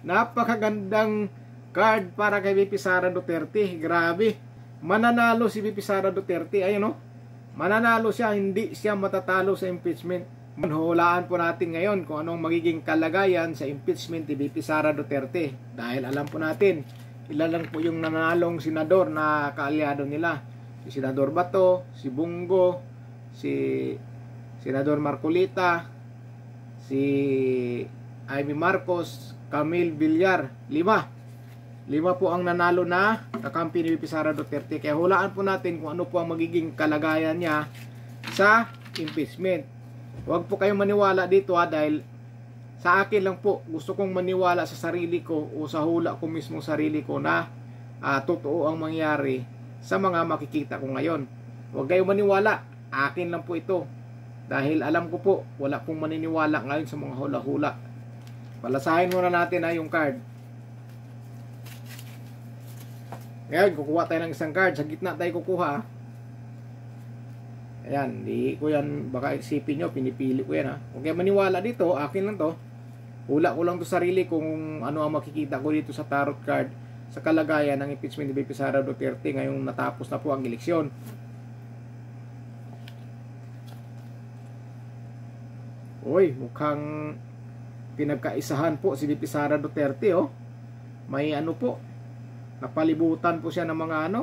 Napakagandang card para kay VP Sara Duterte. Grabe. Mananalo si VP Sara Duterte. Ayun, no? Mananalo siya, hindi siya matatalo sa impeachment. Hulaan po natin ngayon kung anong magiging kalagayan sa impeachment ni VP Sara Duterte. Dahil alam po natin, ilan lang po yung nanalong senador na kaalyado nila. Si Senador Bato, si Bungo, si Senador Marcolita, si Amy Marcos, Camille Villar. Lima po ang nanalo na kakampi ni VP Sara Duterte. Kaya hulaan po natin kung ano po ang magiging kalagayan niya sa impeachment. Huwag po kayong maniwala dito dahil sa akin lang po, gusto kong maniwala sa sarili ko o sa hula ko mismo sarili ko na totoo ang mangyari sa mga makikita ko ngayon. Huwag kayong maniwala, akin lang po ito. Dahil alam ko po, wala pong maniniwala ngayon sa mga hula-hula. Palasahin muna natin yung card. Ngayon, kukuha tayo ng isang card. Sa gitna tayo kukuha. Ayan, di ko yan, baka isipin nyo, pinipili ko yan Huwag kayo maniwala dito, akin lang to. Hula ko lang to sarili kung ano ang makikita ko dito sa tarot card sa kalagayan ng impeachment ni VP Sara Duterte ngayong natapos na po ang eleksyon. Uy, mukhang pinagkaisahan po si VP Sara Duterte May po, napalibutan po siya ng mga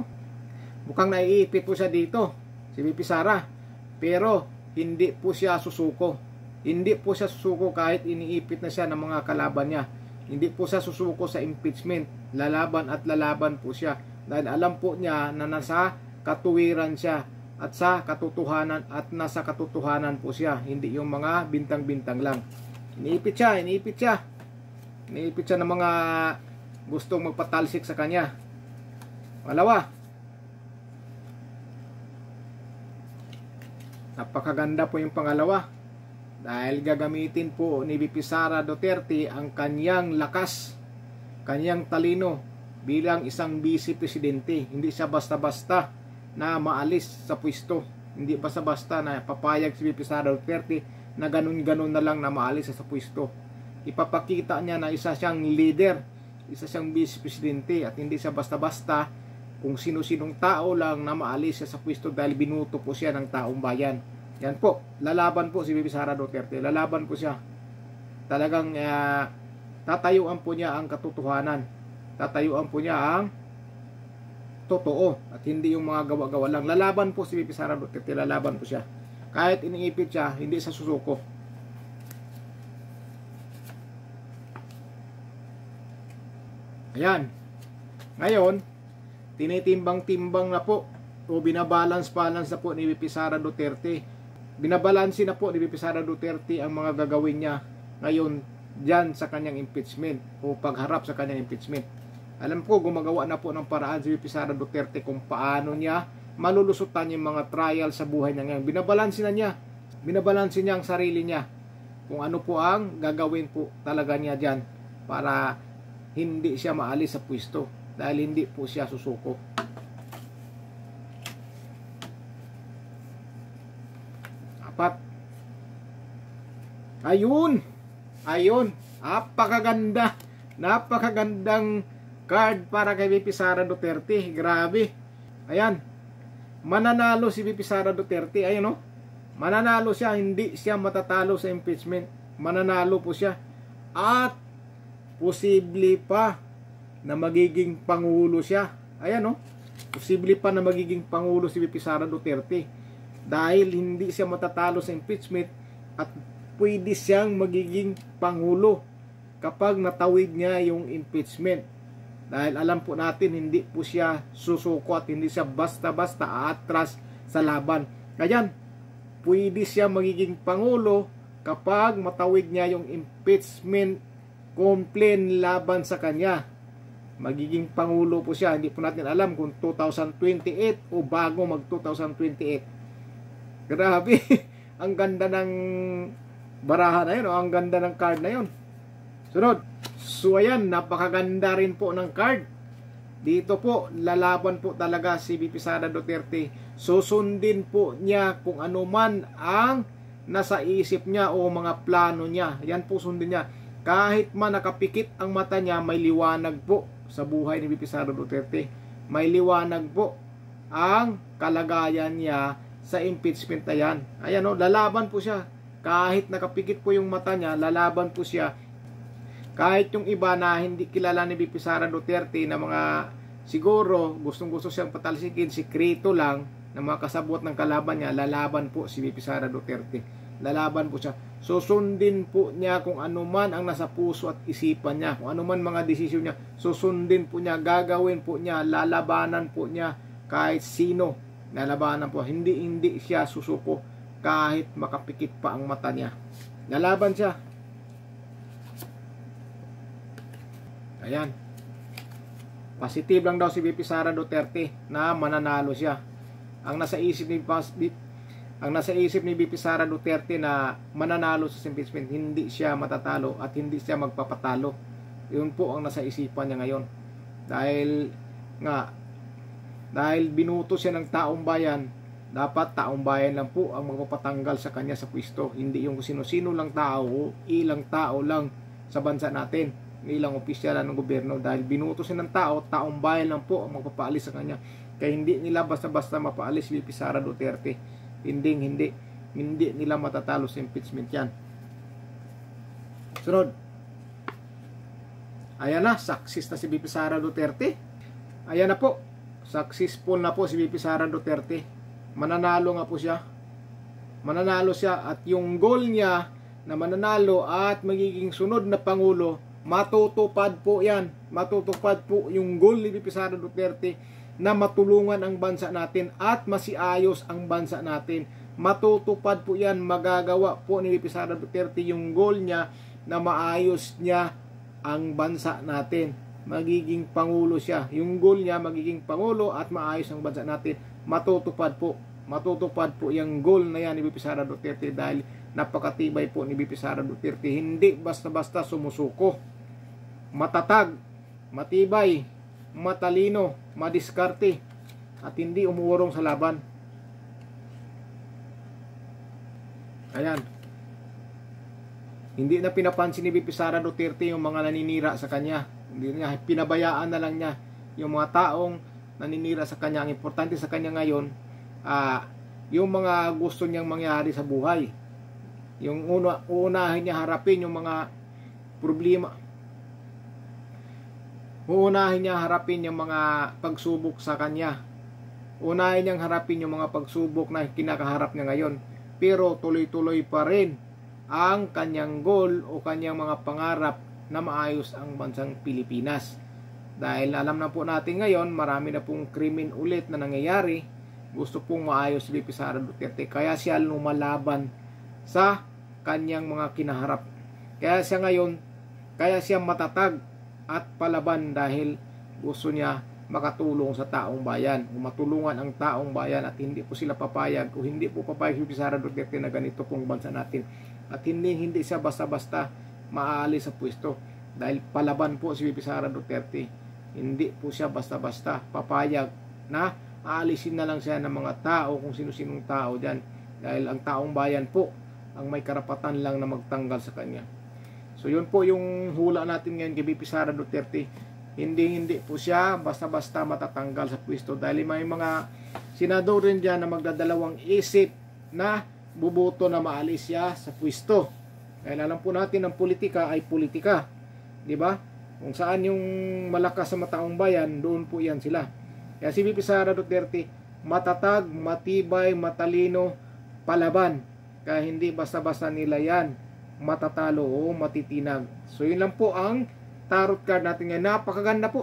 mukhang naiipit po siya dito si VP Sara. Pero hindi po siya susuko. Hindi po siya susuko kahit iniipit na siya ng mga kalaban niya. Hindi po siya susuko sa impeachment. Lalaban at lalaban po siya. Dahil alam po niya na nasa katuwiran siya at sa katotohanan at nasa katotohanan po siya. Hindi yung mga bintang-bintang lang. Iniipit siya. Iniipit siya ng mga gustong magpatalsik sa kanya. Pangalawa, napakaganda po yung pangalawa dahil gagamitin po ni VP Sara Duterte ang kanyang lakas, kanyang talino bilang isang vice presidente. Hindi siya basta-basta na maalis sa pwesto. Hindi basta-basta na papayag si VP Sara Duterte na ganun-ganun na lang na maalis sa pwesto. Ipapakita niya na isa siyang leader, isa siyang vice presidente at hindi siya basta-basta kung sino-sinong tao lang na maalis siya sa pwesto dahil binuto po siya ng taong bayan. Yan po, lalaban po si VP Sara Duterte. Lalaban po siya. Talagang tatayuan po niya ang katotohanan. Tatayuan po niya ang totoo at hindi yung mga gawa-gawa lang. Lalaban po si VP Sara Duterte. Lalaban po siya. Kahit iniipit siya, hindi sa susuko. Ayan. Ngayon, tinitimbang-timbang na po o binabalance-balance na po ni VP Sara Duterte. Binabalansin na po ni VP Sara Duterte ang mga gagawin niya ngayon dyan sa kanyang impeachment o pagharap sa kanyang impeachment. Alam ko, gumagawa na po ng paraan si VP Sara Duterte kung paano niya malulusutan yung mga trial sa buhay niya ngayon. Binabalansin na niya. Binabalansin niya ang sarili niya kung ano po ang gagawin po talaga niya dyan para hindi siya maalis sa pwesto dahil hindi po siya susuko. Apat. Ayun. Napakagandang card para kay VP Sara Duterte. Grabe. Ayan. Mananalo si VP Sara Duterte. Ayun Mananalo siya. Hindi siya matatalo sa impeachment. Mananalo po siya. At posible pa na magiging pangulo siya. Ayan Posible pa na magiging pangulo si VP Sara Duterte. Dahil hindi siya matatalo sa impeachment at pwede siyang magiging pangulo kapag natawid niya yung impeachment. Dahil alam po natin hindi po siya susuko at hindi siya basta-basta aatras sa laban. Kaya pwede siya magiging pangulo kapag matawid niya yung impeachment complaint laban sa kanya. Magiging pangulo po siya. Hindi po natin alam kung 2028 o bago mag 2028. Grabe. Ang ganda ng baraha na yun ang ganda ng card na yun. Sunod. So ayan, napakaganda rin po ng card. Dito po, lalaban po talaga si VP Sara Duterte. Susundin po niya kung ano man ang nasa isip niya o mga plano niya. Yan po sundin niya. Kahit man nakapikit ang mata niya, may liwanag po sa buhay ni VP Sara Duterte. May liwanag po ang kalagayan niya sa impeachment na yan. Ayan o, lalaban po siya. Kahit nakapikit po yung mata niya, lalaban po siya. Kahit yung iba na hindi kilala ni VP Sara Duterte na mga siguro gustong-gusto siyang patalsikin, sikrito lang ng mga kasabot ng kalaban niya, lalaban po si VP Sara Duterte. Lalaban po siya. Susundin po niya kung ano man ang nasa puso at isipan niya. Kung ano man mga desisyon niya, susundin po niya, gagawin po niya, lalabanan po niya kahit sino. Lalabanan po. Hindi siya susuko kahit makapikit pa ang mata niya. Lalaban siya. Ayan. Positive lang daw si VP Sara Duterte na mananalo siya. Ang nasa isip ni VP Sara Duterte na mananalo sa impeachment, hindi siya matatalo at hindi siya magpapatalo. Yun po ang nasa isipan niya ngayon. Dahil binuto siya ng taong bayan, dapat taong bayan lang po ang magpapatanggal sa kanya sa pwesto. Hindi yung sino-sino lang tao, ilang tao lang sa bansa natin, ilang opisyal ng gobyerno. Dahil binuto siya ng tao, taong bayan lang po ang magpapaalis sa kanya. Kaya hindi nila basta-basta mapaalis si VP Sara Duterte. Hindi nila matatalo sa impeachment yan. Sunod. Ayan na, success na si VP Sara Duterte. Ayan na po, successful na po si VP Sara Duterte. Mananalo nga po siya. Mananalo siya at yung goal niya na mananalo at magiging sunod na Pangulo, matutupad po yan. Matutupad po yung goal ni VP Sara Duterte na matulungan ang bansa natin at masiayos ang bansa natin. Matutupad po yan, magagawa po ni VP Sara Duterte yung goal niya na maayos niya ang bansa natin. Magiging Pangulo siya. Yung goal niya, magiging Pangulo at maayos ang bansa natin. Matutupad po. Matutupad po yung goal na yan ni VP Sara Duterte dahil napakatibay po ni VP Sara Duterte. Hindi basta-basta sumusuko. Matatag, matibay, matalino, madiskarte at hindi umuurong sa laban. Ayan. Hindi na pinapansin ni VP Sara Duterte yung mga naninira sa kanya. Hindi niya, pinabayaan na lang niya yung mga taong naninira sa kanya. Ang importante sa kanya ngayon, yung mga gusto niyang mangyari sa buhay. Yung uunahin niya harapin yung mga problema. Uunahin niya harapin yung mga pagsubok sa kanya. Unahin niyang harapin yung mga pagsubok na kinakaharap niya ngayon. Pero tuloy-tuloy pa rin ang kanyang goal o kanyang mga pangarap na maayos ang bansang Pilipinas. Dahil alam na po natin ngayon, marami na pong krimen ulit na nangyayari. Gusto pong maayos si VP Sara Duterte. Kaya siya lumalaban sa kanyang mga kinaharap. Kaya siya matatag at palaban dahil gusto niya makatulong sa taong bayan, matulungan ang taong bayan at hindi po sila papayag o hindi po papayag si VP Sara Duterte na ganito pong bansa natin at hindi siya basta-basta maaalis sa pwesto dahil palaban po si VP Sara Duterte. Hindi po siya basta-basta papayag na aalisin na lang siya ng mga tao kung sino-sinong tao dyan dahil ang taong bayan po ang may karapatan lang na magtanggal sa kanya. So yun po yung hula natin ngayon kay VP Sara Duterte. Hindi po siya basta-basta matatanggal sa pwesto dahil may mga senador rin dyan na magdadalawang isip na buboto na maalis siya sa pwesto. Dahil alam po natin ang politika ay politika, di ba? Kung saan yung malakas sa mataong bayan, doon po yan sila. Kaya si VP Sara Duterte matatag, matibay, matalino, palaban. Kaya hindi basta-basta nila yan matatalo o matitinag. So yun lang po ang tarot card natin ngayon.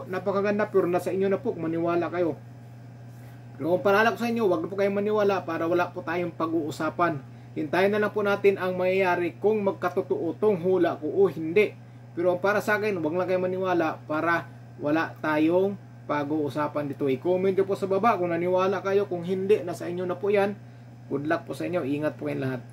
Napakaganda pero nasa inyo na po kung maniwala kayo. Pero kung parala ko sa inyo, wag na po kayong maniwala para wala po tayong pag-uusapan. Hintayin na lang po natin ang mangyayari kung magkatotoo tong hula ko o hindi. Pero para sa akin, wag lang kayong maniwala para wala tayong pag-uusapan dito. I-comment nyo po sa baba kung naniwala kayo. Kung hindi, nasa inyo na po yan. Good luck po sa inyo. Ingat po kayong lahat.